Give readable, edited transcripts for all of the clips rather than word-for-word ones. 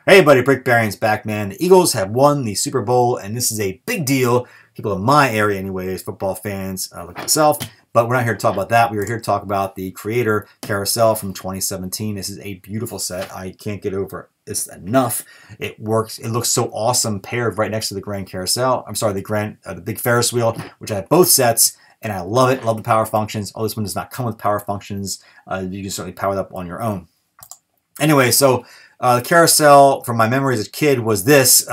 Hey buddy, Brick Barion's back, man. The Eagles have won the Super Bowl, and this is a big deal. People in my area anyways, football fans, like myself. But we're not here to talk about that. We are here to talk about the Creator Carousel from 2017. This is a beautiful set. I can't get over it enough. It works. It looks so awesome paired right next to the Grand Carousel. I'm sorry, the big Ferris wheel, which I have both sets. And I love it. Love the power functions. Oh, this one does not come with power functions. You can certainly power it up on your own. Anyway, so the Carousel, from my memory as a kid, was this.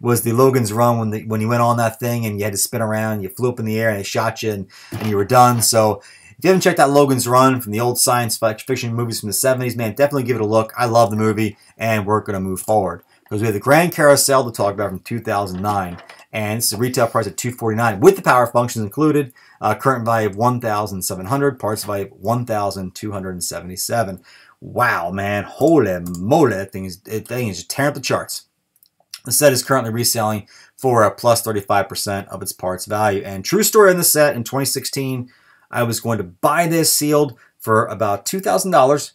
Was the Logans Run when you went on that thing and you had to spin around, you flew up in the air and it shot you and you were done. So if you haven't checked out Logans Run from the old science fiction movies from the 70s, man, definitely give it a look. I love the movie and we're going to move forward. Because we have the Grand Carousel to talk about from 2009. And it's a retail price of $249 with the power functions included. Current value of $1,700, parts value of $1,277. Wow, man, holy moly, that thing is just tearing up the charts. The set is currently reselling for a plus 35% of its parts value. And true story on the set, in 2016, I was going to buy this sealed for about $2,000.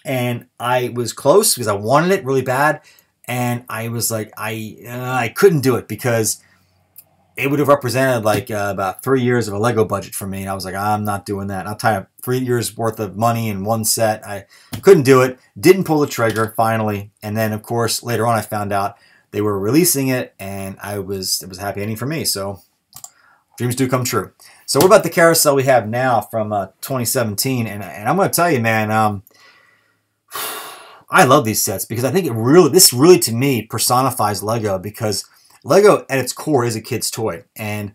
And I was close because I wanted it really bad. And I was like, I couldn't do it because it would have represented like about 3 years of a Lego budget for me. And I was like, I'm not doing that. I'll tie up 3 years worth of money in one set. I couldn't do it. Didn't pull the trigger finally. And then of course, later on I found out they were releasing it and it was a happy ending for me. So dreams do come true. So what about the Carousel we have now from 2017? And I'm going to tell you, man, I love these sets because I think this really to me personifies Lego, because Lego at its core is a kid's toy. And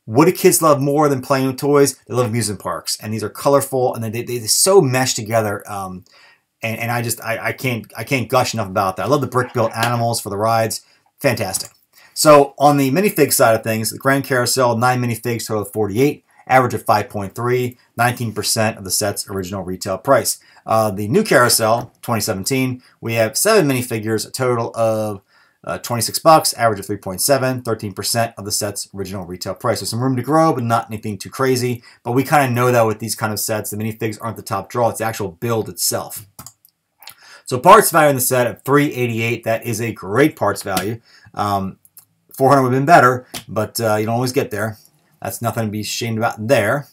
what do kids love more than playing with toys? They love amusement parks. And these are colorful and they so mesh together. And I can't gush enough about that. I love the brick built animals for the rides. Fantastic. So on the minifig side of things, the Grand Carousel, 9 minifigs, total of 48. Average of 5.3, 19% of the set's original retail price. The new Carousel, 2017, we have 7 minifigures, a total of 26 bucks, average of 3.7, 13% of the set's original retail price. There's some room to grow, but not anything too crazy. But we kind of know that with these kind of sets, the minifigs aren't the top draw, it's the actual build itself. So parts value in the set of $388, that is a great parts value. 400 would have been better, but you don't always get there. That's nothing to be ashamed about there.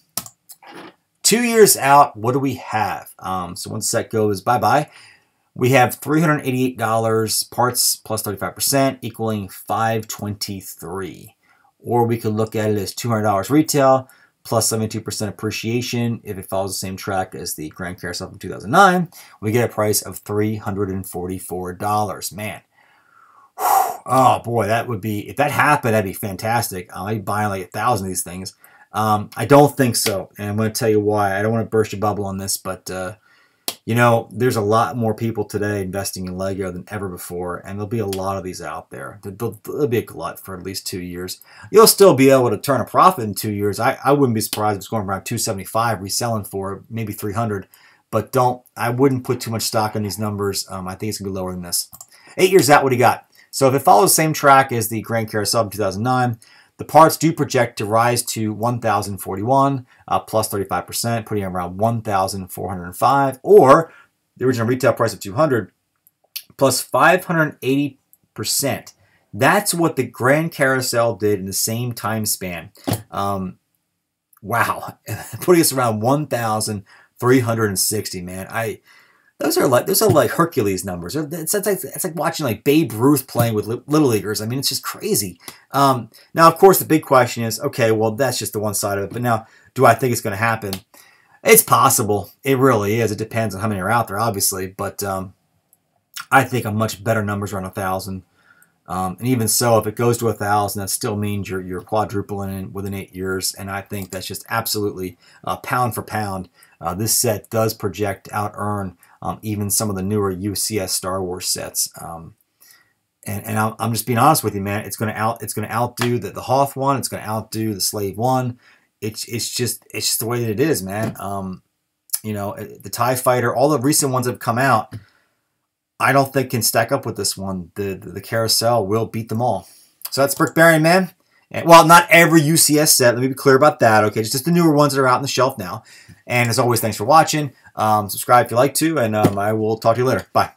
2 years out, what do we have? So once the set goes bye-bye, we have $388 parts plus 35%, equaling $523. Or we could look at it as $200 retail plus 72% appreciation. If it follows the same track as the Grand Carousel from 2009, we get a price of $344. Man. Oh boy, that would be, if that happened, that'd be fantastic. I'd be buying like 1,000 of these things. I don't think so, and I'm going to tell you why. I don't want to burst your bubble on this, but you know, there's a lot more people today investing in Lego than ever before, and there'll be a lot of these out there. There'll be a glut for at least 2 years. You'll still be able to turn a profit in 2 years. I wouldn't be surprised if it's going around 275, reselling for maybe 300, but I wouldn't put too much stock on these numbers. I think it's going to be lower than this. 8 years out, what do you got? So if it follows the same track as the Grand Carousel in 2009, the parts do project to rise to 1,041 plus 35%, putting around 1,405, or the original retail price of 200 plus 580%. That's what the Grand Carousel did in the same time span. Wow, putting us around 1,360, man. Those are like Hercules numbers. It's like watching like Babe Ruth playing with Little Leaguers. I mean, it's just crazy. Now, of course, the big question is, okay, well, that's just the one side of it. But now, do I think it's going to happen? It's possible. It really is. It depends on how many are out there, obviously. But I think a much better number is around 1,000. And even so, if it goes to 1,000, that still means you're quadrupling it within 8 years. And I think that's just absolutely pound for pound. This set does project out-earn even some of the newer UCS Star Wars sets. And I'm just being honest with you, man. It's going to outdo the Hoth one. It's going to outdo the Slave one. It's just the way that it is, man. You know, the TIE Fighter, all the recent ones that have come out, I don't think can stack up with this one. The Carousel will beat them all. So that's Brick Barion, man. And, well, not every UCS set. Let me be clear about that. Okay, it's just the newer ones that are out on the shelf now. And as always, thanks for watching. Subscribe if you like to, and I will talk to you later. Bye.